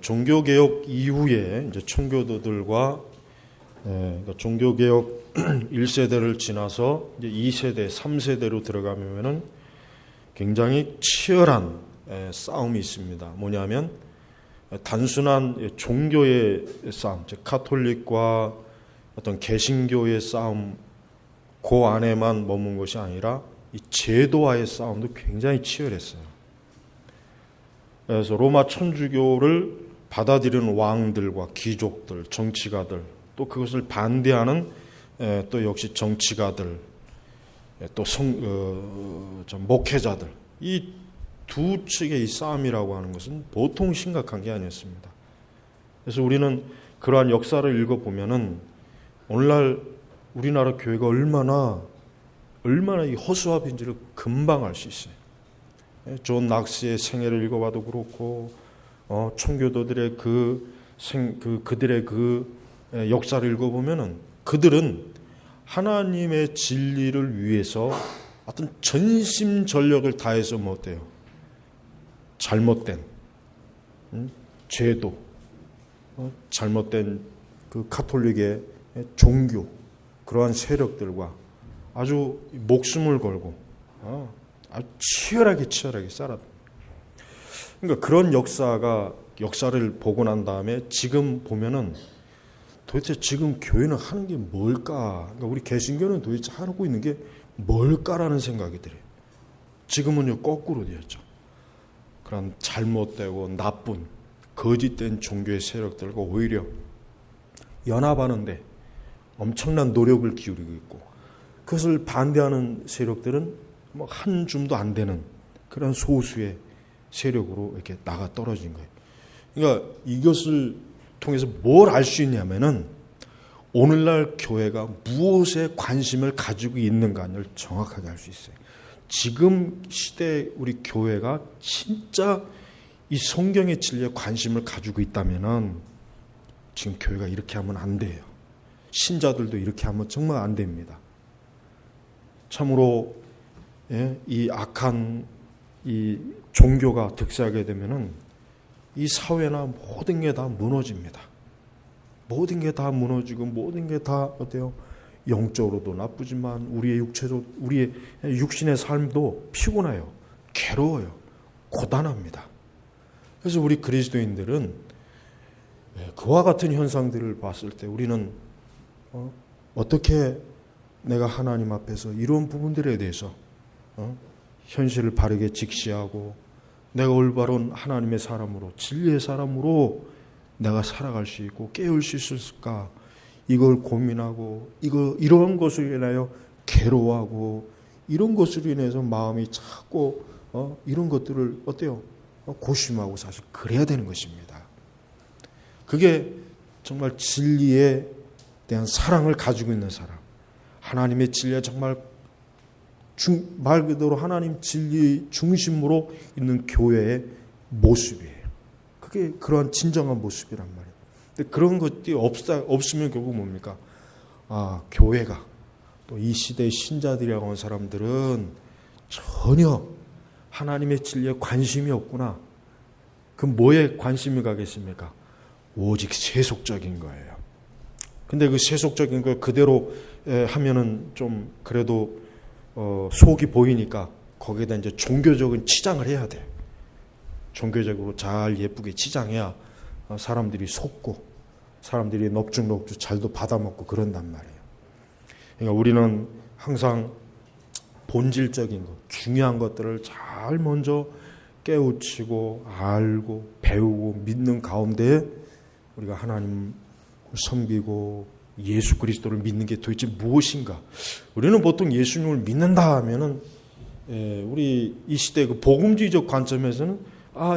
종교개혁 이후에 이제 청교도들과 그러니까 종교개혁 1세대를 지나서 이제 2세대, 3세대로 들어가면은 굉장히 치열한 싸움이 있습니다. 뭐냐면 단순한 종교의 싸움, 즉 가톨릭과 어떤 개신교의 싸움, 그 안에만 머문 것이 아니라 이 제도와의 싸움도 굉장히 치열했어요. 그래서 로마 천주교를 받아들이는 왕들과 귀족들, 정치가들, 또 그것을 반대하는 또 역시 정치가들, 또 목회자들, 이 두 측의 이 싸움이라고 하는 것은 보통 심각한 게 아니었습니다. 그래서 우리는 그러한 역사를 읽어보면은 오늘날 우리나라 교회가 얼마나 이 허수아비인지를 금방 알 수 있어요. 존 낙스의 생애를 읽어봐도 그렇고, 청교도들의 그들의 역사를 읽어보면은 그들은 하나님의 진리를 위해서 어떤 전심전력을 다해서 뭐 어때요? 잘못된 제도, 잘못된 그 가톨릭의 종교, 그러한 세력들과 아주 목숨을 걸고 아주 치열하게 살았다. 그러니까 그런 역사를 보고 난 다음에 지금 보면은 도대체 지금 교회는 하는 게 뭘까? 그러니까 우리 개신교는 도대체 하고 있는 게 뭘까라는 생각이 들어요. 지금은요 거꾸로 되었죠. 그런 잘못되고 나쁜 거짓된 종교의 세력들과 오히려 연합하는데 엄청난 노력을 기울이고 있고, 그것을 반대하는 세력들은 뭐 한 줌도 안 되는 그런 소수의 세력으로 이렇게 나가 떨어진 거예요. 그러니까 이것을 통해서 뭘 알 수 있냐면은 오늘날 교회가 무엇에 관심을 가지고 있는가를 정확하게 알 수 있어요. 지금 시대 우리 교회가 진짜 이 성경의 진리에 관심을 가지고 있다면은 지금 교회가 이렇게 하면 안 돼요. 신자들도 이렇게 하면 정말 안 됩니다. 참으로 이 악한 이 종교가 득세하게 되면은 이 사회나 모든 게 다 무너집니다. 모든 게 다 무너지고 모든 게 다 어때요? 영적으로도 나쁘지만 우리의 육신의 삶도 피곤해요. 괴로워요. 고단합니다. 그래서 우리 그리스도인들은 그와 같은 현상들을 봤을 때 우리는 어떻게 내가 하나님 앞에서 이런 부분들에 대해서 현실을 바르게 직시하고 내가 올바른 하나님의 사람으로, 진리의 사람으로 내가 살아갈 수 있고 깨울 수 있을까? 이걸 고민하고 이런 것으로 인하여 괴로워하고 이런 것으로 인해서 마음이 자꾸 이런 것들을 어때요? 고심하고 사실 그래야 되는 것입니다. 그게 정말 진리에 대한 사랑을 가지고 있는 사람, 하나님의 진리에 정말 말 그대로 하나님 진리 중심으로 있는 교회의 모습이에요. 그게 그러한 진정한 모습이란 말이에요. 근데 그런 것들이 없으면 결국 뭡니까? 교회가 또 이 시대의 신자들이라고 하는 사람들은 전혀 하나님의 진리에 관심이 없구나. 그 뭐에 관심이 가겠습니까? 오직 세속적인 거예요. 근데 그 세속적인 걸 그대로 하면은 좀 그래도 속이 보이니까 거기에다 이제 종교적인 치장을 해야 돼. 종교적으로 잘 예쁘게 치장해야 사람들이 속고 사람들이 넙죽넙죽 잘도 받아먹고 그런단 말이에요. 그러니까 우리는 항상 본질적인 것, 중요한 것들을 잘 먼저 깨우치고 알고 배우고 믿는 가운데 우리가 하나님을 섬기고 예수 그리스도를 믿는 게 도대체 무엇인가? 우리는 보통 예수님을 믿는다 하면은 우리 이 시대 그 복음주의적 관점에서는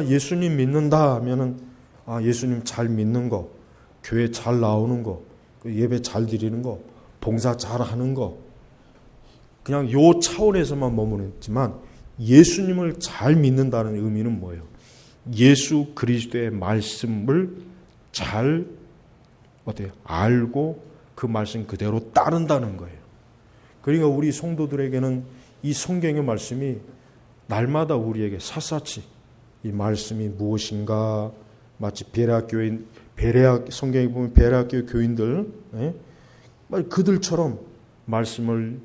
예수님 믿는다 하면은 예수님 잘 믿는 거, 교회 잘 나오는 거, 예배 잘 드리는 거, 봉사 잘 하는 거, 그냥 요 차원에서만 머무르지만 예수님을 잘 믿는다는 의미는 뭐예요? 예수 그리스도의 말씀을 잘 알고 그 말씀 그대로 따른다는 거예요. 그러니까 우리 성도들에게는 이 성경의 말씀이 날마다 우리에게 샅샅이 이 말씀이 무엇인가 마치 베레아 성경에 보면 베레아 교회 교인들, 그들처럼 말씀을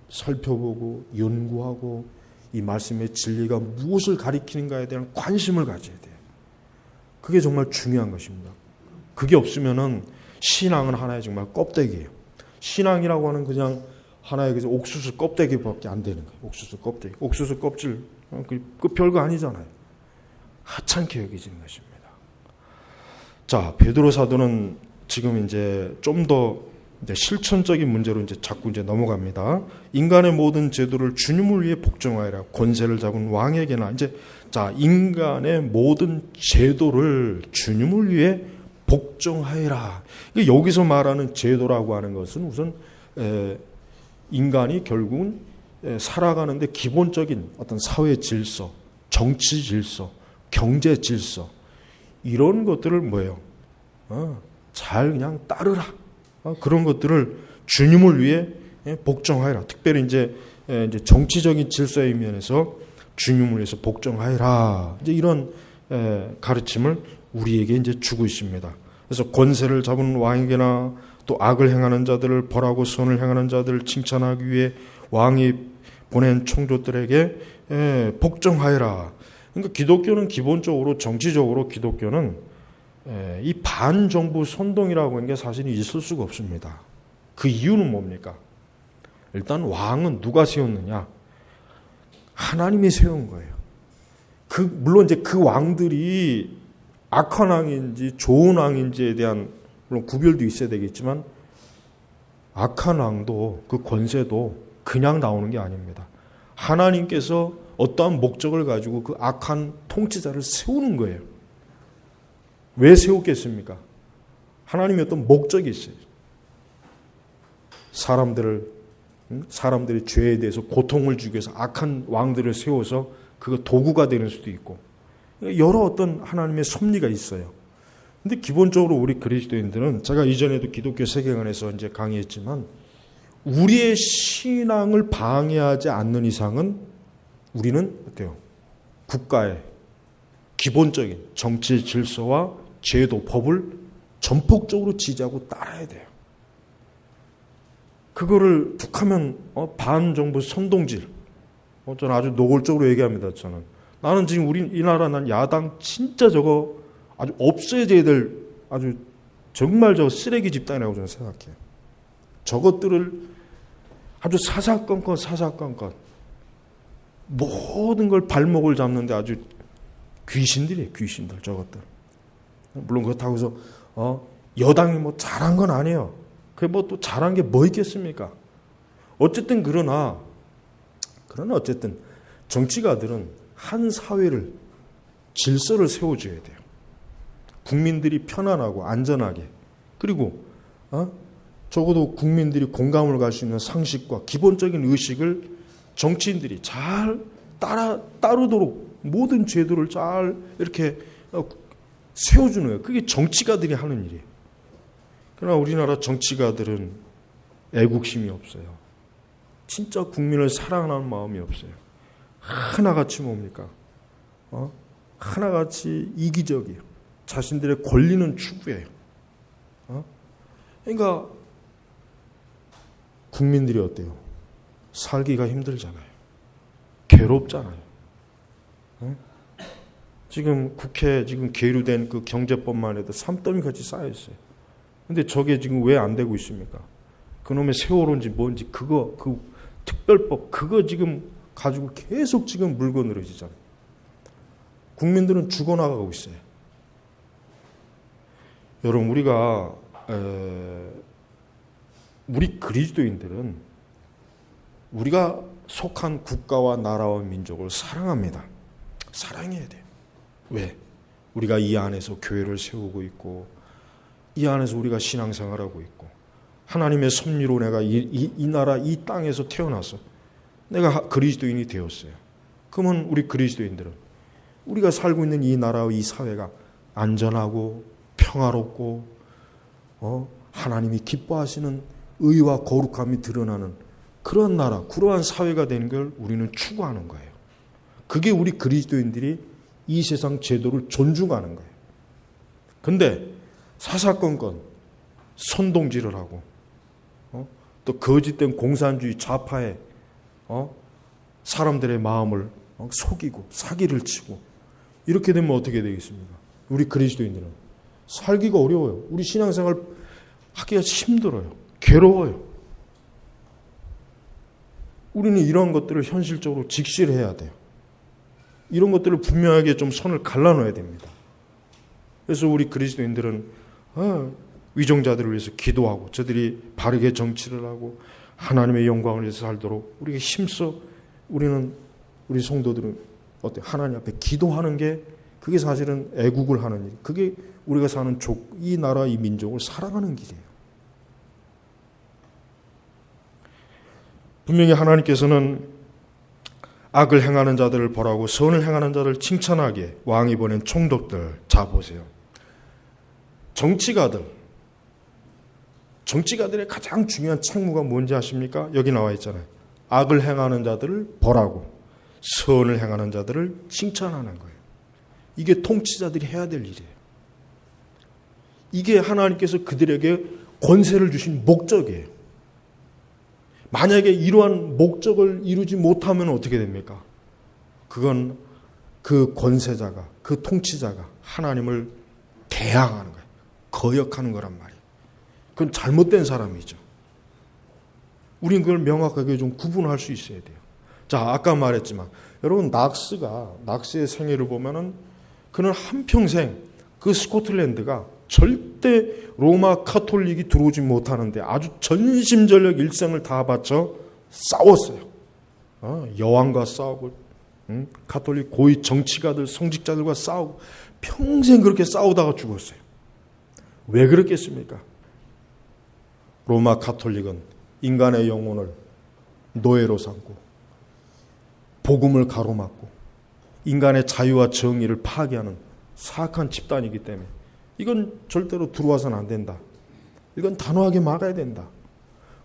살펴보고 연구하고 이 말씀의 진리가 무엇을 가리키는가에 대한 관심을 가져야 돼요. 그게 정말 중요한 것입니다. 그게 없으면은 신앙은 하나의 정말 껍데기예요. 신앙이라고 하는 그냥 하나의 옥수수 껍데기밖에 안 되는 거예요. 옥수수 껍데기, 옥수수 껍질, 그 별거 아니잖아요. 하찮게 여기지는 것입니다. 자, 베드로 사도는 지금 이제 좀 더 실천적인 문제로 이제 자꾸 이제 넘어갑니다. 인간의 모든 제도를 주님을 위해 복종하여라. 권세를 잡은 왕에게나 자, 인간의 모든 제도를 주님을 위해 복종하여라. 여기서 말하는 제도라고 하는 것은 우선 인간이 결국은 살아가는데 기본적인 어떤 사회 질서, 정치 질서, 경제 질서 이런 것들을 뭐예요? 잘 그냥 따르라. 그런 것들을 주님을 위해 복종하여라. 특별히 이제 정치적인 질서의 면에서 주님을 위해서 복종하여라. 이제 이런 가르침을 우리에게 이제 주고 있습니다. 그래서 권세를 잡은 왕에게나 또 악을 행하는 자들을 벌하고 선을 행하는 자들을 칭찬하기 위해 왕이 보낸 총독들에게 복종하여라. 그러니까 기독교는 기본적으로 정치적으로 기독교는 이 반정부 선동이라고 하는 게 사실 있을 수가 없습니다. 그 이유는 뭡니까? 일단 왕은 누가 세웠느냐? 하나님이 세운 거예요. 물론 이제 그 왕들이 악한 왕인지 좋은 왕인지에 대한 물론 구별도 있어야 되겠지만 악한 왕도 그 권세도 그냥 나오는 게 아닙니다. 하나님께서 어떠한 목적을 가지고 그 악한 통치자를 세우는 거예요. 왜 세웠겠습니까? 하나님의 어떤 목적이 있어요. 사람들의 죄에 대해서 고통을 주기 위해서 악한 왕들을 세워서 그거 도구가 되는 수도 있고 여러 어떤 하나님의 섭리가 있어요. 근데 기본적으로 우리 그리스도인들은 제가 이전에도 기독교 세계관에서 이제 강의했지만 우리의 신앙을 방해하지 않는 이상은 우리는 어때요? 국가의 기본적인 정치 질서와 제도, 법을 전폭적으로 지지하고 따라야 돼요. 그거를 툭하면 반정부 선동질. 저는 아주 노골적으로 얘기합니다. 나는 지금 이 나라 난 야당 진짜 저거 아주 없어져야 될 아주 정말 저 쓰레기 집단이라고 저는 생각해요. 저것들을 아주 사사건건 모든 걸 발목을 잡는데 아주 귀신들이에요. 귀신들 저것들. 물론 그렇다고 해서 여당이 뭐 잘한 건 아니에요. 그게 뭐 또 잘한 게 뭐 있겠습니까? 어쨌든 그러나 어쨌든 정치가들은 한 사회를 질서를 세워줘야 돼요. 국민들이 편안하고 안전하게 그리고 적어도 국민들이 공감을 갈 수 있는 상식과 기본적인 의식을 정치인들이 잘 따르도록 모든 제도를 잘 이렇게 세워주는 거예요. 그게 정치가들이 하는 일이에요. 그러나 우리나라 정치가들은 애국심이 없어요. 진짜 국민을 사랑하는 마음이 없어요. 하나같이 뭡니까? 하나같이 이기적이에요. 자신들의 권리는 추구해요. 그러니까 국민들이 어때요? 살기가 힘들잖아요. 괴롭잖아요. 지금 국회 지금 계류된 그 경제법만 해도 산더미같이 쌓여 있어요. 근데 저게 지금 왜 안 되고 있습니까? 그놈의 세월호인지 뭔지 그 특별법 그거 지금 가지고 계속 지금 물고 늘어지잖아요. 국민들은 죽어나가고 있어요. 여러분 우리 그리스도인들은 우리가 속한 국가와 나라와 민족을 사랑합니다. 사랑해야 돼요. 왜? 우리가 이 안에서 교회를 세우고 있고 이 안에서 우리가 신앙생활하고 있고 하나님의 섭리로 내가 이 나라 이 땅에서 태어나서 내가 그리스도인이 되었어요. 그러면 우리 그리스도인들은 우리가 살고 있는 이 나라와 이 사회가 안전하고 평화롭고 하나님이 기뻐하시는 의와 거룩함이 드러나는 그러한 나라, 그러한 사회가 되는 걸 우리는 추구하는 거예요. 그게 우리 그리스도인들이 이 세상 제도를 존중하는 거예요. 근데 사사건건 선동질을 하고 또 거짓된 공산주의 좌파에 사람들의 마음을 속이고 사기를 치고 이렇게 되면 어떻게 되겠습니까? 우리 그리스도인들은 살기가 어려워요. 우리 신앙생활 하기가 힘들어요. 괴로워요. 우리는 이런 것들을 현실적으로 직시해야 돼요. 이런 것들을 분명하게 좀 선을 갈라놓아야 됩니다. 그래서 우리 그리스도인들은 위정자들을 위해서 기도하고 저들이 바르게 정치를 하고 하나님의 영광을 위해서 살도록 우리가 힘써 우리 성도들은 하나님 앞에 기도하는 게 그게 사실은 애국을 하는 일, 그게 우리가 사는 이 나라 이 민족을 사랑하는 길이에요. 분명히 하나님께서는 악을 행하는 자들을 벌하고 선을 행하는 자를 칭찬하기에 왕이 보낸 총독들, 자 보세요. 정치가들의 가장 중요한 책무가 뭔지 아십니까? 여기 나와 있잖아요. 악을 행하는 자들을 벌하고 선을 행하는 자들을 칭찬하는 거예요. 이게 통치자들이 해야 될 일이에요. 이게 하나님께서 그들에게 권세를 주신 목적이에요. 만약에 이러한 목적을 이루지 못하면 어떻게 됩니까? 그건 그 권세자가, 그 통치자가 하나님을 대항하는 거예요. 거역하는 거란 말이에요. 그건 잘못된 사람이죠. 우린 그걸 명확하게 좀 구분할 수 있어야 돼요. 자, 아까 말했지만 여러분 낙스의 생애를 보면은 그는 한평생 그 스코틀랜드가 절대 로마 카톨릭이 들어오지 못하는데 아주 전심전력 일생을 다 바쳐 싸웠어요. 여왕과 싸우고 카톨릭 고위 정치가들 성직자들과 싸우고 평생 그렇게 싸우다가 죽었어요. 왜 그렇겠습니까? 로마 카톨릭은 인간의 영혼을 노예로 삼고 복음을 가로막고 인간의 자유와 정의를 파괴하는 사악한 집단이기 때문에 이건 절대로 들어와서는 안 된다. 이건 단호하게 막아야 된다.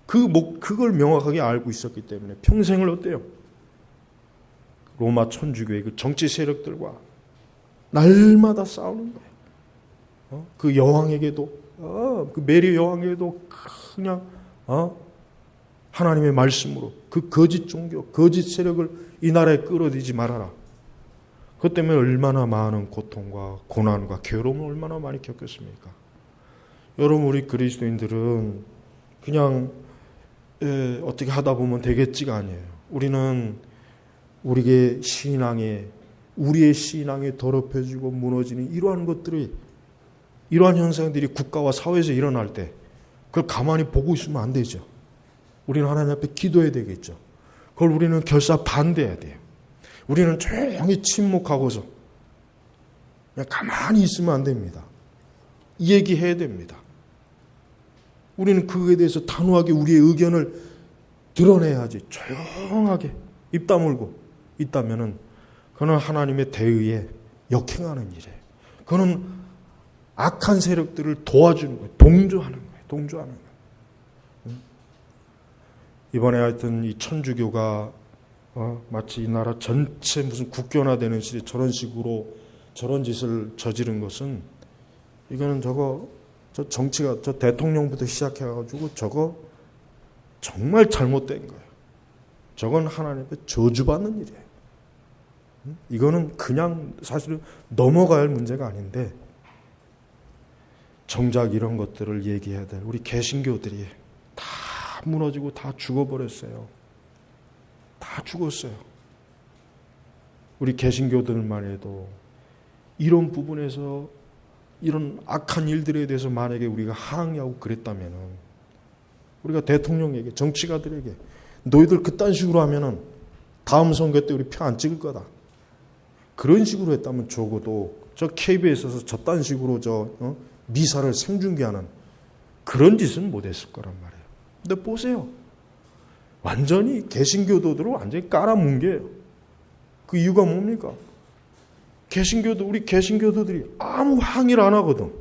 그걸 명확하게 알고 있었기 때문에 평생을 어때요? 로마 천주교의 그 정치 세력들과 날마다 싸우는 거예요. 그 여왕에게도 그 메리 여왕에게도 그냥 하나님의 말씀으로 그 거짓 종교, 거짓 세력을 이 나라에 끌어들이지 말아라. 그것 때문에 얼마나 많은 고통과 고난과 괴로움을 얼마나 많이 겪었습니까? 여러분, 우리 그리스도인들은 그냥 어떻게 하다 보면 되겠지가 아니에요. 우리는 우리의 신앙에 더럽혀지고 무너지는 이러한 현상들이 국가와 사회에서 일어날 때 그걸 가만히 보고 있으면 안 되죠. 우리는 하나님 앞에 기도해야 되겠죠. 그걸 우리는 결사 반대해야 돼요. 우리는 조용히 침묵하고서 그냥 가만히 있으면 안 됩니다. 얘기해야 됩니다. 우리는 그거에 대해서 단호하게 우리의 의견을 드러내야지. 조용하게 입 다물고 있다면은 그는 하나님의 대의에 역행하는 일이에요. 그는 악한 세력들을 도와주는 거예요. 동조하는 거예요. 이번에 하여튼 이 천주교가 마치 이 나라 전체 무슨 국교화되는 시대 저런 짓을 저지른 것은 이거는 저 정치가 저 대통령부터 시작해가지고 저거 정말 잘못된 거예요. 저건 하나님의 저주받는 일이에요. 이거는 그냥 사실은 넘어가야 할 문제가 아닌데 정작 이런 것들을 얘기해야 될 우리 개신교들이 다 무너지고 다 죽어버렸어요. 다 죽었어요. 우리 개신교들만 해도 이런 부분에서 이런 악한 일들에 대해서 만약에 우리가 항의하고 그랬다면 우리가 대통령에게 정치가들에게 너희들 그딴 식으로 하면은 다음 선거 때 우리 표 안 찍을 거다. 그런 식으로 했다면 적어도 저 KBS에서 저딴 식으로 미사를 생중계하는 그런 짓은 못했을 거란 말이에요. 근데 보세요. 완전히 개신교도들을 완전히 깔아뭉개요. 그 이유가 뭡니까? 우리 개신교도들이 아무 항의를 안 하거든.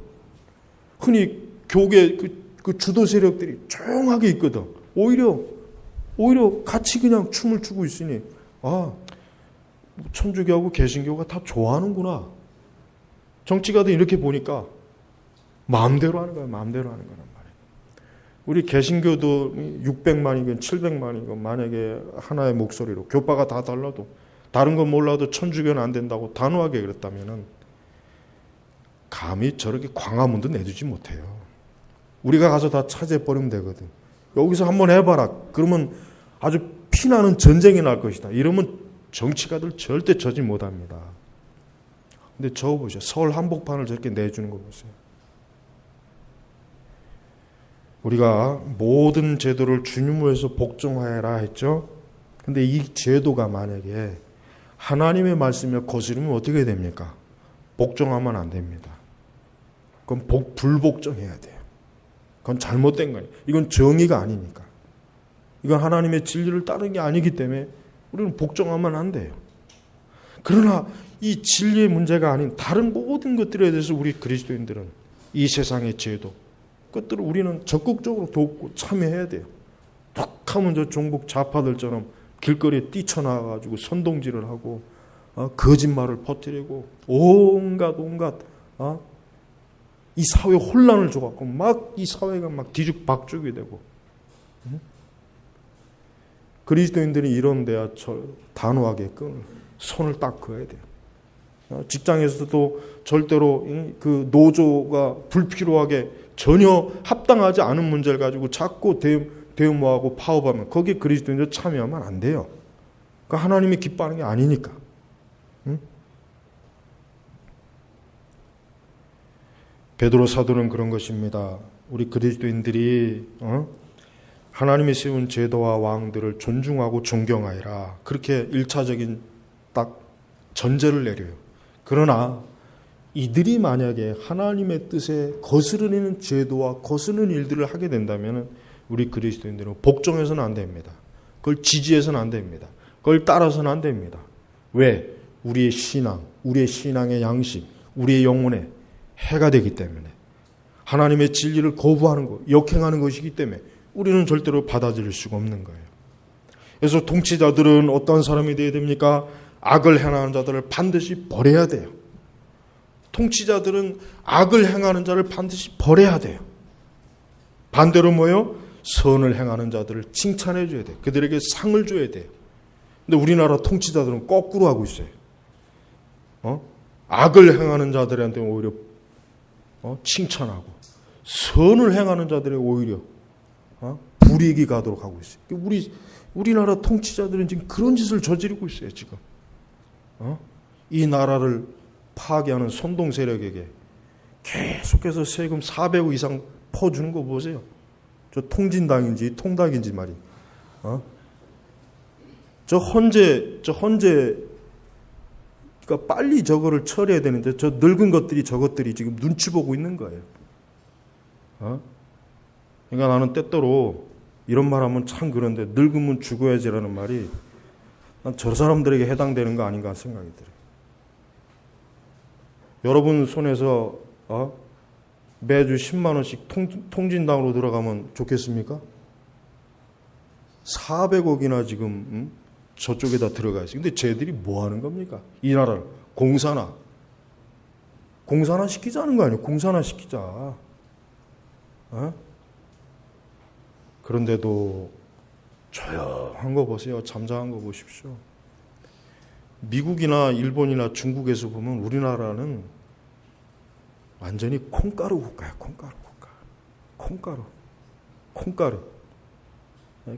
흔히 교계 그 주도 세력들이 조용하게 있거든. 오히려 같이 그냥 춤을 추고 있으니 천주교하고 개신교가 다 좋아하는구나. 정치가들 이렇게 보니까 마음대로 하는 거예요. 마음대로 하는 거란 말이에요. 우리 개신교도 600만이건 700만이건 만약에 하나의 목소리로 교파가 다 달라도 다른 건 몰라도 천주교는 안 된다고 단호하게 그랬다면은 감히 저렇게 광화문도 내주지 못해요. 우리가 가서 다 차지해버리면 되거든. 여기서 한번 해봐라. 그러면 아주 피나는 전쟁이 날 것이다. 이러면 정치가들 절대 저지 못합니다. 근데 저거 보세요. 서울 한복판을 저렇게 내주는 거 보세요. 우리가 모든 제도를 주님을 위해서 복종하여라 했죠. 근데 이 제도가 만약에 하나님의 말씀에 거스르면 어떻게 됩니까? 복종하면 안 됩니다. 그건 불복종해야 돼요. 그건 잘못된 거예요. 이건 정의가 아니니까. 이건 하나님의 진리를 따르는 게 아니기 때문에 우리는 복종하면 안 돼요. 그러나 이 진리의 문제가 아닌 다른 모든 것들에 대해서 우리 그리스도인들은 이 세상의 제도, 그것들을 우리는 적극적으로 돕고 참여해야 돼요. 툭 하면 저 종북 좌파들처럼 길거리에 뛰쳐나와가지고 선동질을 하고 거짓말을 퍼뜨리고 온갖 이 사회 혼란을 줘갖고 막 이 사회가 막 뒤죽박죽이 되고 그리스도인들이 이런 데야 단호하게 손을 딱 그어야 돼요. 직장에서도 절대로 그 노조가 불필요하게 전혀 합당하지 않은 문제를 가지고 자꾸 대모하고 파업하면 거기에 그리스도인들 참여하면 안 돼요. 그러니까 하나님이 기뻐하는 게 아니니까. 베드로 사도는 그런 것입니다. 우리 그리스도인들이 하나님이 세운 제도와 왕들을 존중하고 존경하여라. 그렇게 1차적인 딱 전제를 내려요. 그러나 이들이 만약에 하나님의 뜻에 거스르는 제도와 거스르는 일들을 하게 된다면 우리 그리스도인들은 복종해서는 안 됩니다. 그걸 지지해서는 안 됩니다. 그걸 따라서는 안 됩니다. 왜? 우리의 신앙, 우리의 신앙의 양식, 우리의 영혼에 해가 되기 때문에 하나님의 진리를 거부하는 것, 역행하는 것이기 때문에 우리는 절대로 받아들일 수가 없는 거예요. 그래서 통치자들은 어떤 사람이 되어야 됩니까? 악을 행하는 자들을 반드시 버려야 돼요. 통치자들은 악을 행하는 자를 반드시 버려야 돼요. 반대로 뭐요? 선을 행하는 자들을 칭찬해 줘야 돼요. 그들에게 상을 줘야 돼요. 근데 우리나라 통치자들은 거꾸로 하고 있어요. 악을 행하는 자들한테 오히려 칭찬하고 선을 행하는 자들에게 오히려 불이익이 가도록 하고 있어요. 우리나라 통치자들은 지금 그런 짓을 저지르고 있어요. 지금 이 나라를 파괴하는 선동 세력에게 계속해서 세금 400억 이상 퍼주는 거 보세요. 저 통진당인지 통닭인지 말이에요. 저 헌재 그러니까 빨리 저거를 처리해야 되는데 저 늙은 것들이 저것들이 지금 눈치 보고 있는 거예요. 그러니까 나는 때때로 이런 말 하면 참 그런데 늙으면 죽어야지라는 말이 난 저 사람들에게 해당되는 거 아닌가 생각이 들어요. 여러분 손에서 매주 10만 원씩 통진당으로 들어가면 좋겠습니까? 400억이나 지금 저쪽에다 들어가 있어요. 근데 쟤들이 뭐 하는 겁니까? 이 나라를 공산화 시키자는 거 아니에요? 공산화 시키자. 그런데도 조용한 거 보세요. 잠잠한 거 보십시오. 미국이나 일본이나 중국에서 보면 우리나라는 완전히 콩가루 국가야. 콩가루.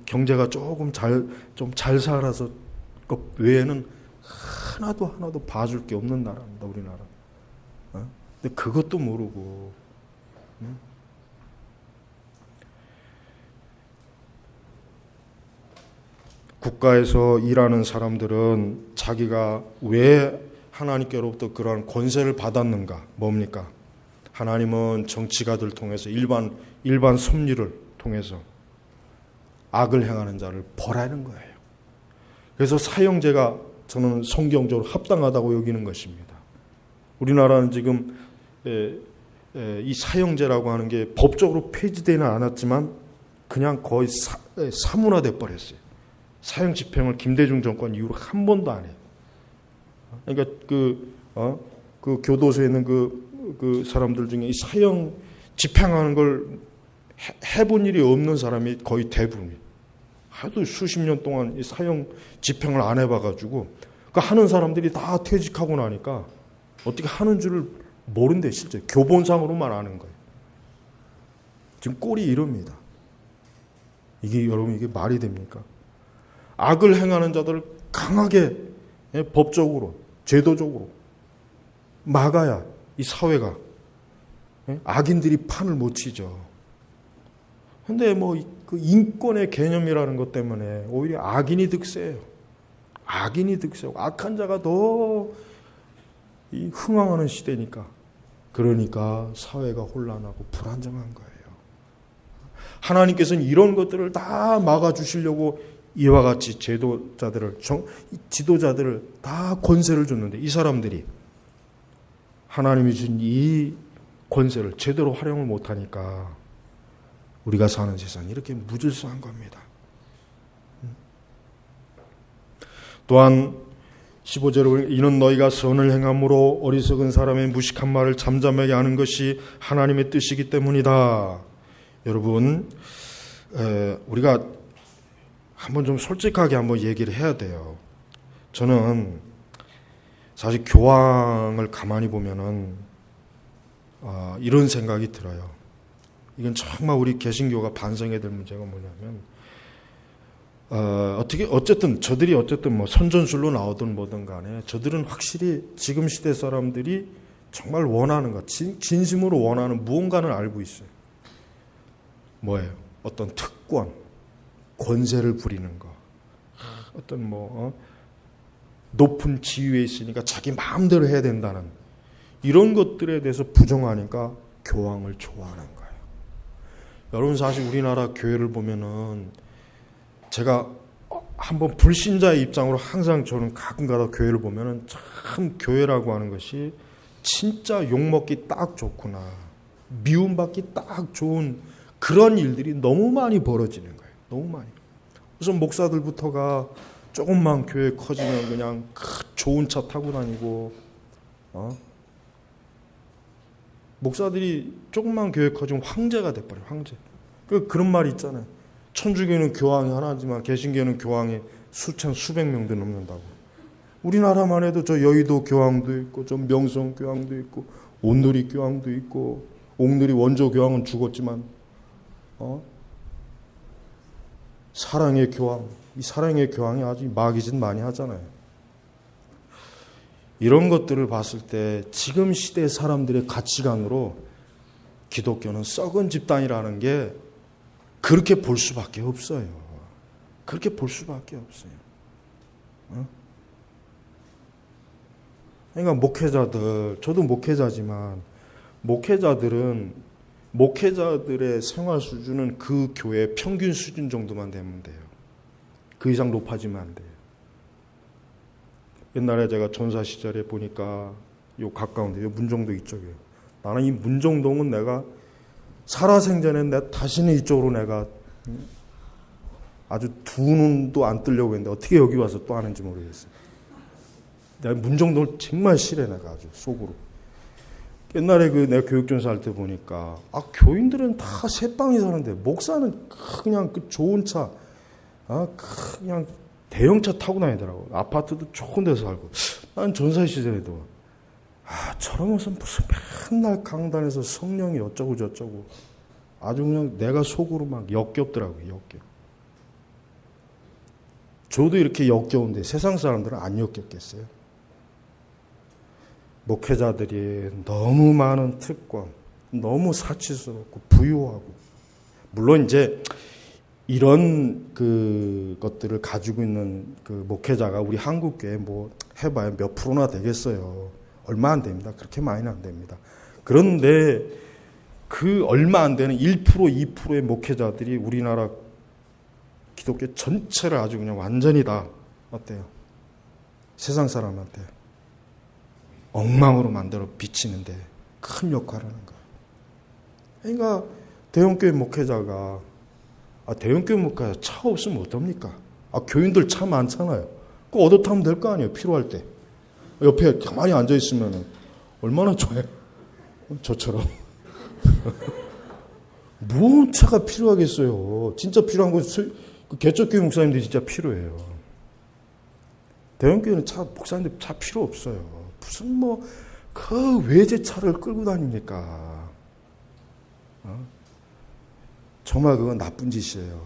경제가 조금 좀 잘 살아서 것 외에는 하나도 봐줄 게 없는 나라입니다. 우리나라. 근데 그것도 모르고 국가에서 일하는 사람들은 자기가 왜 하나님께로부터 그러한 권세를 받았는가? 뭡니까? 하나님은 정치가들 통해서 일반 섭리를 통해서 악을 행하는 자를 벌하는 거예요. 그래서 사형제가 저는 성경적으로 합당하다고 여기는 것입니다. 우리나라는 지금 이 사형제라고 하는 게 법적으로 폐지되지는 않았지만 그냥 거의 사문화돼 버렸어요. 사형 집행을 김대중 정권 이후로 한 번도 안 해요. 그러니까 그 교도소에 있는 그 사람들 중에 이 사형 집행하는 걸 해본 일이 없는 사람이 거의 대부분이에요. 하도 수십 년 동안 이 사형 집행을 안 해봐가지고 그 하는 사람들이 다 퇴직하고 나니까 어떻게 하는 줄을 모른대. 실제 교본상으로만 아는 거예요. 지금 꼴이 이럽니다. 이게 여러분 이게 말이 됩니까? 악을 행하는 자들을 강하게 법적으로 제도적으로 막아야 이 사회가 악인들이 판을 못 치죠. 근데 뭐 그 인권의 개념이라는 것 때문에 오히려 악인이 득세해요. 악인이 득세하고 악한 자가 더 흥황하는 시대니까. 그러니까 사회가 혼란하고 불안정한 거예요. 하나님께서는 이런 것들을 다 막아주시려고 이와 같이 지도자들을 다 권세를 줬는데 이 사람들이 하나님이 준 이 권세를 제대로 활용을 못하니까 우리가 사는 세상이 이렇게 무질서한 겁니다. 또한 15절에 이는 너희가 선을 행함으로 어리석은 사람의 무식한 말을 잠잠하게 하는 것이 하나님의 뜻이기 때문이다. 여러분, 우리가 한번 좀 솔직하게 한번 얘기를 해야 돼요. 저는 사실 교황을 가만히 보면은 이런 생각이 들어요. 이건 정말 우리 개신교가 반성해야 될 문제가 뭐냐면 어쨌든 저들이 뭐 선전술로 나오든 뭐든 간에 저들은 확실히 지금 시대 사람들이 정말 원하는 것, 진심으로 원하는 무언가는 알고 있어요. 뭐예요? 어떤 특권, 권세를 부리는 거, 어떤 높은 지위에 있으니까 자기 마음대로 해야 된다는 이런 것들에 대해서 부정하니까 교황을 좋아하는 거예요. 여러분 사실 우리나라 교회를 보면은 제가 한번 불신자의 입장으로 항상 저는 가끔가다 교회를 보면은 참 교회라고 하는 것이 진짜 욕먹기 딱 좋구나, 미움받기 딱 좋은 그런 일들이 너무 많이 벌어지는 거예요. 너무 많이. 우선 목사들부터가 조금만 교회 커지면 그냥 좋은 차 타고 다니고, 목사들이 조금만 교회 커지면 황제가 돼버려요. 황제. 그런 말이 있잖아요. 천주교는 교황이 하나지만 개신교는 교황이 수백 명도 넘는다고. 우리나라만 해도 저 여의도 교황도 있고, 저 명성 교황도 있고, 온누리 교황도 있고, 옥누리 원조 교황은 죽었지만, 사랑의 교황, 이 사랑의 교황이 아주 마귀짓 많이 하잖아요. 이런 것들을 봤을 때 지금 시대 사람들의 가치관으로 기독교는 썩은 집단이라는 게 그렇게 볼 수밖에 없어요. 그렇게 볼 수밖에 없어요. 그러니까 목회자들, 저도 목회자지만 목회자들의 생활 수준은 그 교회 평균 수준 정도만 되면 돼요. 그 이상 높아지면 안 돼요. 옛날에 제가 전사 시절에 보니까 요 가까운데, 요 문정도 이쪽이에요. 나는 이 문정동은 내가 살아생전에 내가 다시는 이쪽으로 내가 아주 두 눈도 안 뜨려고 했는데 어떻게 여기 와서 또 하는지 모르겠어요. 내가 문정동을 정말 싫어해, 내가 아주 속으로. 옛날에 내가 교육전사 할 때 보니까 교인들은 다 새빵이 사는데 목사는 그냥 그 좋은 차, 그냥 대형차 타고 다니더라고. 아파트도 좋은 데서 살고. 난 전사 시절에도 저런 것은 무슨 맨날 강단에서 성령이 어쩌고 저쩌고 아주 그냥 내가 속으로 막 역겹더라고요. 역겹. 저도 이렇게 역겨운데 세상 사람들은 안 역겹겠어요? 목회자들이 너무 많은 특권, 너무 사치스럽고 부유하고, 물론 이제 이런 것들을 가지고 있는 목회자가 우리 한국교회 해봐야 몇 프로나 되겠어요. 얼마 안 됩니다. 그렇게 많이는 안 됩니다. 그런데 그 얼마 안 되는 1%, 2%의 목회자들이 우리나라 기독교 전체를 아주 그냥 완전히 다 어때요? 세상 사람한테 엉망으로 만들어 비치는데 큰 역할을 하는 거예요. 그러니까 대형교회 목회자가 대형교회 목회자 차 없으면 어떡합니까? 교인들 차 많잖아요. 그거 얻어 타면 될 거 아니에요. 필요할 때. 옆에 가만히 앉아있으면 얼마나 좋아요. 저처럼. 뭔 차가 필요하겠어요. 진짜 필요한 건 개척교회 목사님들이 진짜 필요해요. 대형교회는 목사님들 차 필요 없어요. 무슨 그 외제차를 끌고 다닙니까? 정말 그건 나쁜 짓이에요.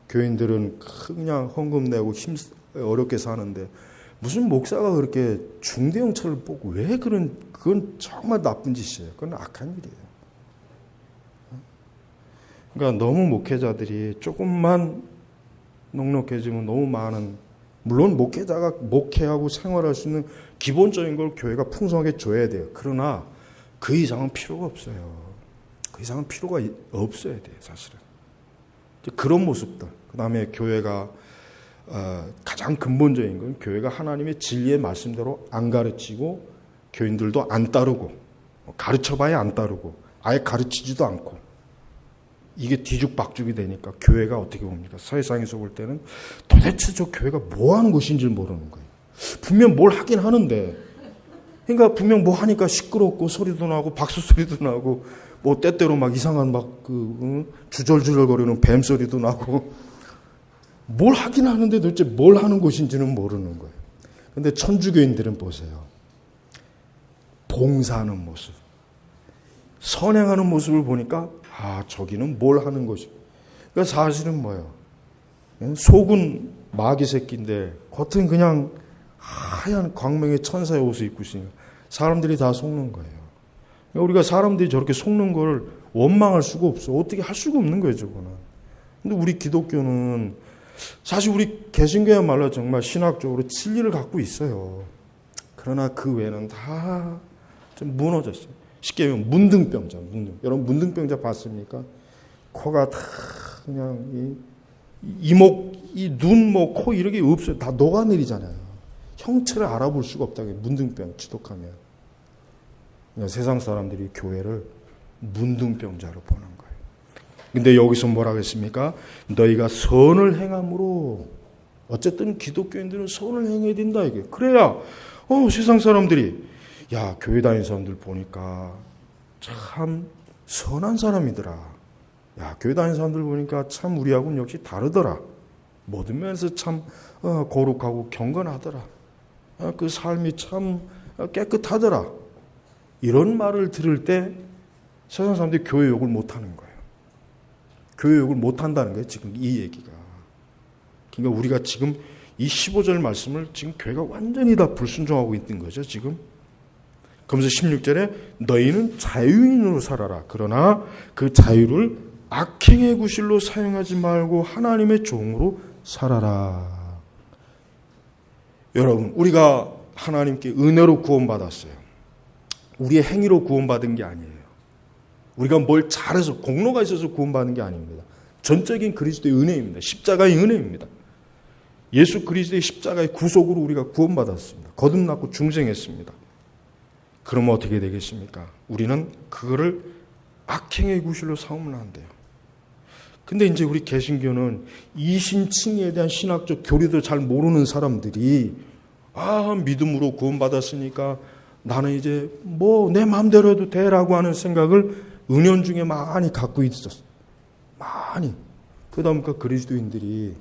교인들은 그냥 헌금 내고 어렵게 사는데 무슨 목사가 그렇게 중대형 차를 뽑고 왜 그건 정말 나쁜 짓이에요. 그건 악한 일이에요. 그러니까 너무 목회자들이 조금만 넉넉해지면 너무 많은, 물론 목회자가 목회하고 생활할 수 있는 기본적인 걸 교회가 풍성하게 줘야 돼요. 그러나 그 이상은 필요가 없어요. 그 이상은 필요가 없어야 돼요, 사실은. 그런 모습들. 그 다음에 교회가 가장 근본적인 건 교회가 하나님의 진리의 말씀대로 안 가르치고 교인들도 안 따르고 가르쳐봐야 안 따르고 아예 가르치지도 않고 이게 뒤죽박죽이 되니까 교회가 어떻게 봅니까? 사회상에서 볼 때는 도대체 저 교회가 뭐 하는 곳인지 모르는 거예요. 분명 뭘 하긴 하는데, 그러니까 분명 뭐 하니까 시끄럽고 소리도 나고 박수 소리도 나고 때때로 막 이상한 주절주절거리는 뱀 소리도 나고 뭘 하긴 하는데 도대체 뭘 하는 곳인지는 모르는 거예요. 근데 천주교인들은 보세요. 봉사하는 모습, 선행하는 모습을 보니까 저기는 뭘 하는 것이. 그러니까 사실은 뭐예요? 속은 마귀 새끼인데 겉은 그냥 하얀 광명의 천사의 옷을 입고 있으니까 사람들이 다 속는 거예요. 그러니까 우리가 사람들이 저렇게 속는 걸 원망할 수가 없어. 어떻게 할 수가 없는 거예요, 저거는. 근데 우리 기독교는 사실 우리 개신교야말로 정말 신학적으로 진리를 갖고 있어요. 그러나 그 외에는 다 좀 무너졌어요. 쉽게 얘기하면 문둥병자. 여러분 문둥병자 봤습니까? 코가 다 그냥 이목, 눈, 코 이런 게 없어요. 다 녹아내리잖아요. 형체를 알아볼 수가 없다고 해요. 문둥병 지독하면. 그러니까 세상 사람들이 교회를 문둥병자로 보는 거예요. 근데 여기서 뭐라고 했습니까? 너희가 선을 행함으로, 어쨌든 기독교인들은 선을 행해야 된다 이게. 그래야 세상 사람들이 교회 다니는 사람들 보니까 참 선한 사람이더라. 교회 다니는 사람들 보니까 참 우리하고는 역시 다르더라. 모든 면에서 참 거룩하고 경건하더라. 그 삶이 참 깨끗하더라. 이런 말을 들을 때 세상 사람들이 교회 욕을 못하는 거예요. 교회 욕을 못한다는 거예요, 지금 이 얘기가. 그러니까 우리가 지금 이 15절 말씀을 지금 교회가 완전히 다 불순종하고 있는 거죠, 지금. 그러면서 16절에 너희는 자유인으로 살아라. 그러나 그 자유를 악행의 구실로 사용하지 말고 하나님의 종으로 살아라. 여러분, 우리가 하나님께 은혜로 구원받았어요. 우리의 행위로 구원받은 게 아니에요. 우리가 뭘 잘해서 공로가 있어서 구원받은 게 아닙니다. 전적인 그리스도의 은혜입니다. 십자가의 은혜입니다. 예수 그리스도의 십자가의 구속으로 우리가 구원받았습니다. 거듭났고 중생했습니다. 그러면 어떻게 되겠습니까? 우리는 그거를 악행의 구실로 삼으면 안 돼요. 근데 이제 우리 개신교는 이신칭의에 대한 신학적 교리도 잘 모르는 사람들이 믿음으로 구원받았으니까 나는 이제 내 마음대로 해도 돼라고 하는 생각을 은연중에 많이 갖고 있었어. 많이. 그러다 보니까 그리스도인들이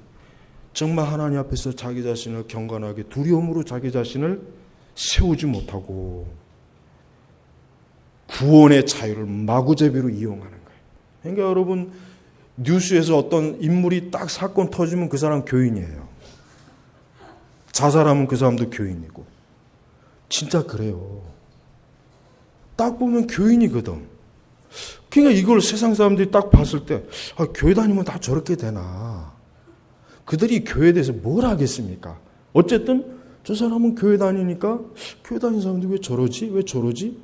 정말 하나님 앞에서 자기 자신을 경건하게 두려움으로 자기 자신을 세우지 못하고 구원의 자유를 마구잡이로 이용하는 거예요. 그러니까 여러분 뉴스에서 어떤 인물이 딱 사건 터지면 그 사람 교인이에요. 자살하면 그 사람도 교인이고. 진짜 그래요. 딱 보면 교인이거든. 그러니까 이걸 세상 사람들이 딱 봤을 때 교회 다니면 다 저렇게 되나. 그들이 교회에 대해서 뭘 하겠습니까? 어쨌든 저 사람은 교회 다니니까 교회 다니는 사람들이 왜 저러지? 왜 저러지?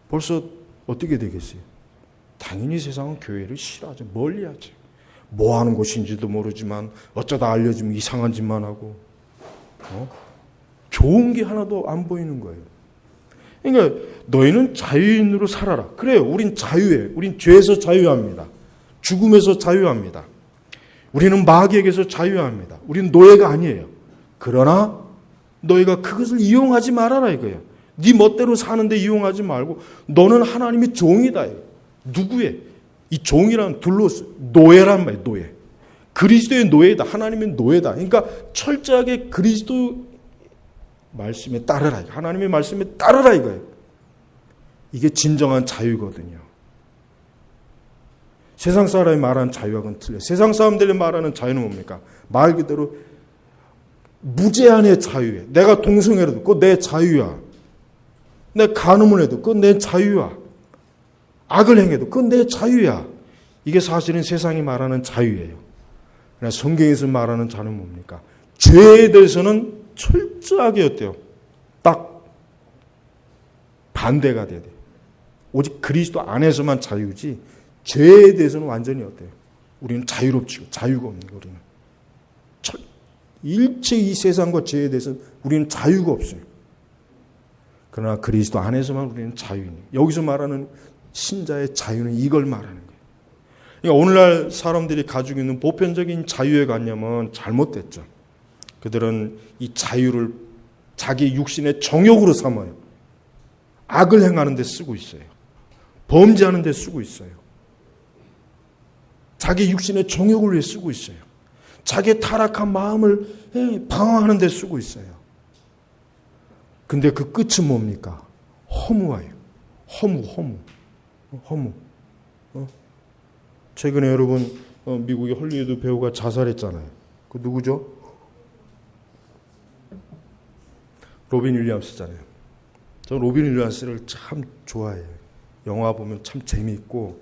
벌써 어떻게 되겠어요? 당연히 세상은 교회를 싫어하죠. 멀리하죠. 뭐 하는 곳인지도 모르지만 어쩌다 알려지면 이상한 짓만 하고 좋은 게 하나도 안 보이는 거예요. 그러니까 너희는 자유인으로 살아라. 그래요. 우린 자유해. 우린 죄에서 자유합니다. 죽음에서 자유합니다. 우리는 마귀에게서 자유합니다. 우리는 노예가 아니에요. 그러나 너희가 그것을 이용하지 말아라 이거예요. 네 멋대로 사는데 이용하지 말고 너는 하나님의 종이다. 누구의? 이 종이란 노예란 말이에요. 노예. 그리스도의 노예다. 하나님의 노예다. 그러니까 철저하게 그리스도 말씀에 따르라. 하나님의 말씀에 따르라 이거예요. 이게 진정한 자유거든요. 세상 사람이 말하는 자유하고는 틀려요. 세상 사람들이 말하는 자유는 뭡니까? 말 그대로 무제한의 자유예요. 내가 동성애를 해도 그거 내 자유야. 내 간음을 해도 그건 내 자유야. 악을 행해도 그건 내 자유야. 이게 사실은 세상이 말하는 자유예요. 그러나 성경에서 말하는 자유는 뭡니까? 죄에 대해서는 철저하게 어때요? 딱 반대가 돼야 돼요. 오직 그리스도 안에서만 자유지 죄에 대해서는 완전히 어때요? 우리는 자유롭지 자유가 없는 거예요. 우리는 일체 이 세상과 죄에 대해서는 우리는 자유가 없어요. 그러나 그리스도 안에서만 우리는 자유인. 여기서 말하는 신자의 자유는 이걸 말하는 거예요. 그러니까 오늘날 사람들이 가지고 있는 보편적인 자유의 관념은 잘못됐죠. 그들은 이 자유를 자기 육신의 정욕으로 삼아요. 악을 행하는 데 쓰고 있어요. 범죄하는 데 쓰고 있어요. 자기 육신의 정욕을 위해 쓰고 있어요. 자기의 타락한 마음을 방어하는 데 쓰고 있어요. 근데 그 끝은 뭡니까? 허무와요. 허무. 최근에 여러분 미국의 헐리우드 배우가 자살했잖아요. 그 누구죠? 로빈 윌리엄스잖아요. 저는 로빈 윌리엄스를 참 좋아해요. 영화 보면 참 재미있고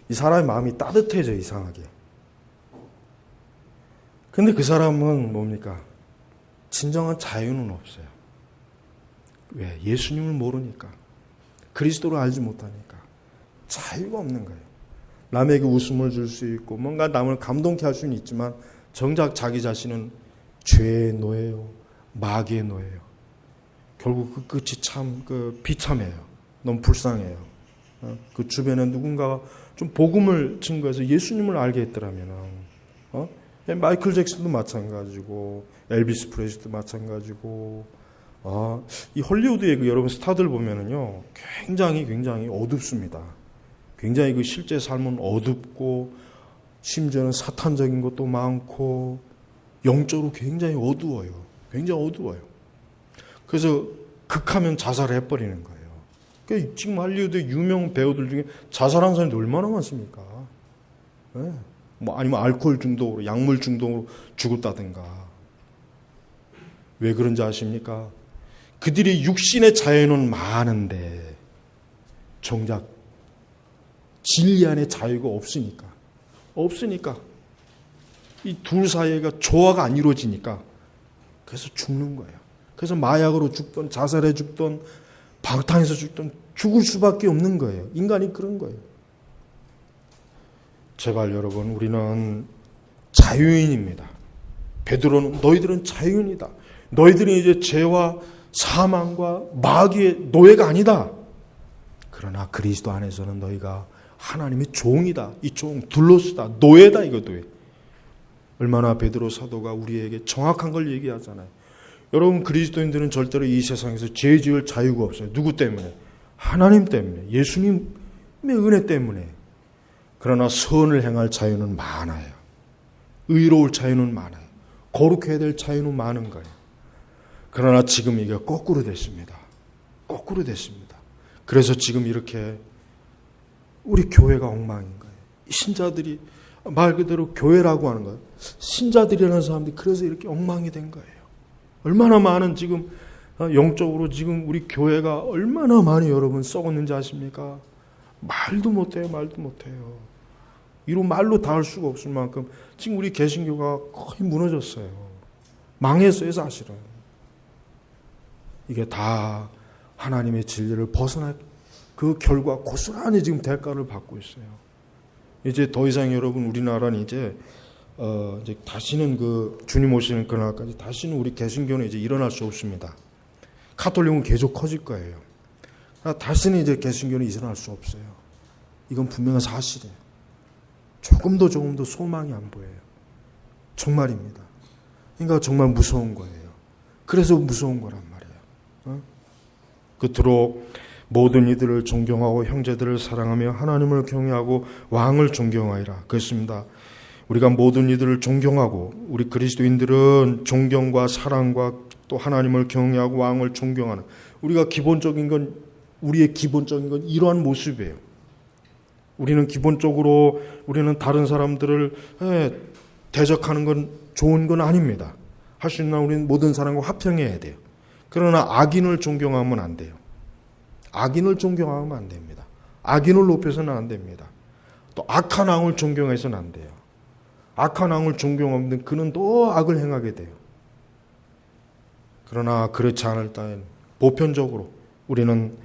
이 사람의 마음이 따뜻해져 이상하게. 근데 그 사람은 뭡니까? 진정한 자유는 없어요. 왜? 예수님을 모르니까. 그리스도를 알지 못하니까. 자유가 없는 거예요. 남에게 웃음을 줄 수 있고 뭔가 남을 감동케 할 수는 있지만 정작 자기 자신은 죄의 노예요. 마귀의 노예요. 결국 그 끝이 참 비참해요. 너무 불쌍해요. 그 주변에 누군가가 좀 복음을 증거해서 예수님을 알게 했더라면 마이클 잭슨도 마찬가지고 엘비스 프레슬리도 마찬가지고 이 헐리우드의 그 여러분 스타들 보면은요 굉장히 어둡습니다. 굉장히 그 실제 삶은 어둡고 심지어는 사탄적인 것도 많고 영적으로 굉장히 어두워요. 굉장히 어두워요. 그래서 극하면 자살을 해버리는 거예요. 그러니까 지금 할리우드 유명 배우들 중에 자살한 사람이 얼마나 많습니까? 네. 아니면 알코올 중독으로, 약물 중독으로 죽었다든가. 왜 그런지 아십니까? 그들이 육신의 자유는 많은데 정작 진리 안에 자유가 없으니까 이 둘 사이가 조화가 안 이루어지니까 그래서 죽는 거예요. 그래서 마약으로 죽던 자살해 죽던 방탕해서 죽던 죽을 수밖에 없는 거예요. 인간이 그런 거예요. 제발 여러분 우리는 자유인입니다. 베드로는 너희들은 자유인이다. 너희들은 이제 죄와 사망과 마귀의 노예가 아니다. 그러나 그리스도 안에서는 너희가 하나님의 종이다. 이 종 둘로스다. 노예다 이거 노예. 얼마나 베드로 사도가 우리에게 정확한 걸 얘기하잖아요. 여러분 그리스도인들은 절대로 이 세상에서 죄 지을 자유가 없어요. 누구 때문에? 하나님 때문에. 예수님의 은혜 때문에. 그러나 선을 행할 자유는 많아요. 의로울 자유는 많아요. 거룩해야 될 자유는 많은 거예요. 그러나 지금 이게 거꾸로 됐습니다. 거꾸로 됐습니다. 그래서 지금 이렇게 우리 교회가 엉망인 거예요. 신자들이 말 그대로 교회라고 하는 거예요. 신자들이라는 사람들이 그래서 이렇게 엉망이 된 거예요. 얼마나 많은 지금 영적으로 지금 우리 교회가 얼마나 많이 여러분 썩었는지 아십니까? 말도 못해요. 이로 말로 다 할 수가 없을 만큼 지금 우리 개신교가 거의 무너졌어요. 망했어요 사실은. 이게 다 하나님의 진리를 벗어나 그 결과 고스란히 지금 대가를 받고 있어요. 이제 더 이상 여러분 우리나라는 이제 다시는 그 주님 오시는 그날까지 다시는 우리 개신교는 이제 일어날 수 없습니다. 가톨릭은 계속 커질 거예요. 다시는 이제 개신교는 일어날 수 없어요. 이건 분명한 사실이에요. 조금도 소망이 안 보여요. 정말입니다. 그러니까 정말 무서운 거예요. 그래서 무서운 거란 말이에요. 그토록 모든 이들을 존경하고 형제들을 사랑하며 하나님을 경외하고 왕을 존경하리라. 그렇습니다. 우리가 모든 이들을 존경하고 우리 그리스도인들은 존경과 사랑과 또 하나님을 경외하고 왕을 존경하는 우리의 기본적인 건 이러한 모습이에요. 우리는 기본적으로 우리는 다른 사람들을 대적하는 건 좋은 건 아닙니다. 할 수 있는 우리는 모든 사람과 화평해야 돼요. 그러나 악인을 존경하면 안 돼요. 악인을 존경하면 안 됩니다. 악인을 높여서는 안 됩니다. 또 악한 왕을 존경해서는 안 돼요. 악한 왕을 존경하면 그는 또 악을 행하게 돼요. 그러나 그렇지 않을 때는 보편적으로 우리는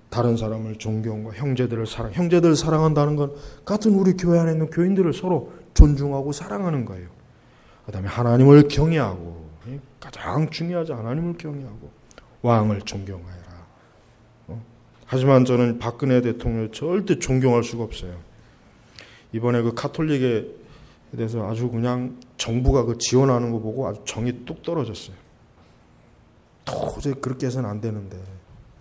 다른 사람을 존경과 형제들을 사랑한다는 건 같은 우리 교회 안에 있는 교인들을 서로 존중하고 사랑하는 거예요. 그다음에 하나님을 경외하고 가장 중요하죠. 하나님을 경외하고 왕을 존경하여라. 하지만 저는 박근혜 대통령을 절대 존경할 수가 없어요. 이번에 그 가톨릭에 대해서 아주 그냥 정부가 그 지원하는 거 보고 아주 정이 뚝 떨어졌어요. 도저히 그렇게 해서는 안 되는데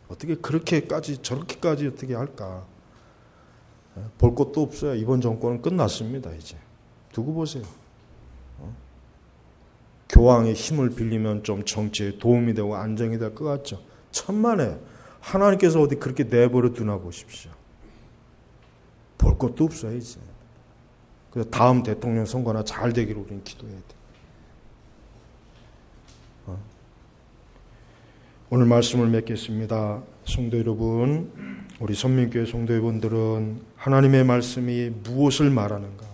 어떻게 저렇게까지 어떻게 할까? 볼 것도 없어요. 이번 정권은 끝났습니다. 이제 두고 보세요. 교황의 힘을 빌리면 좀 정치에 도움이 되고 안정이 될 것 같죠. 천만에 하나님께서 어디 그렇게 내버려 두나 보십시오. 볼 것도 없어요. 이제. 그래서 다음 대통령 선거나 잘 되기를 우리는 기도해야 돼. 오늘 말씀을 맺겠습니다. 성도 여러분, 우리 선민교회 성도 여러분들은 하나님의 말씀이 무엇을 말하는가?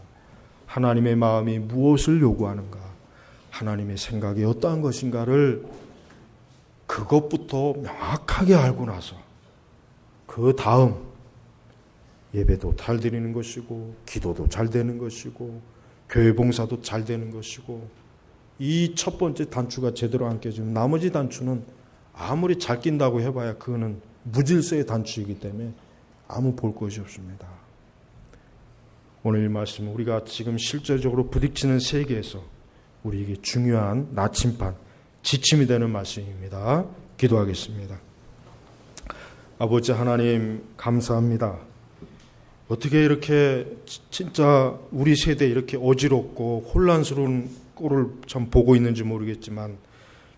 하나님의 마음이 무엇을 요구하는가? 하나님의 생각이 어떠한 것인가를 그것부터 명확하게 알고 나서 그 다음 예배도 잘 드리는 것이고 기도도 잘 되는 것이고 교회 봉사도 잘 되는 것이고 이 첫 번째 단추가 제대로 안 깨지면 나머지 단추는 아무리 잘 낀다고 해봐야 그거는 무질서의 단추이기 때문에 아무 볼 것이 없습니다. 오늘 이 말씀은 우리가 지금 실제적으로 부딪히는 세계에서 우리에게 중요한 나침반, 지침이 되는 말씀입니다. 기도하겠습니다. 아버지 하나님 감사합니다. 어떻게 이렇게 진짜 우리 세대에 이렇게 어지럽고 혼란스러운 꼴을 참 보고 있는지 모르겠지만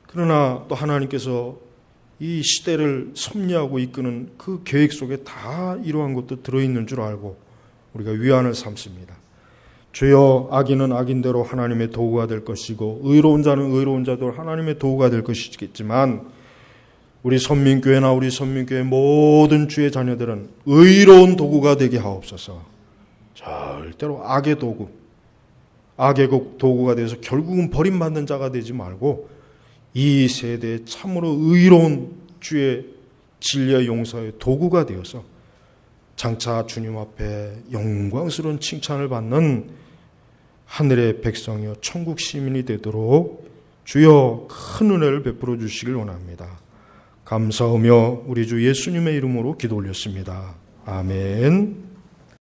그러나 또 하나님께서 이 시대를 섭리하고 이끄는 그 계획 속에 다 이러한 것도 들어있는 줄 알고 우리가 위안을 삼습니다. 주여, 악인은 악인대로 하나님의 도구가 될 것이고 의로운 자는 의로운 자대로 하나님의 도구가 될 것이겠지만 우리 선민교회나 우리 선민교회 모든 주의 자녀들은 의로운 도구가 되게 하옵소서. 절대로 악의 도구가 돼서 결국은 버림받는 자가 되지 말고 이 세대에 참으로 의로운 주의 진리의 용서의 도구가 되어서 장차 주님 앞에 영광스러운 칭찬을 받는 하늘의 백성이요 천국 시민이 되도록 주여 큰 은혜를 베풀어 주시길 원합니다. 감사하며 우리 주 예수님의 이름으로 기도 올렸습니다. 아멘.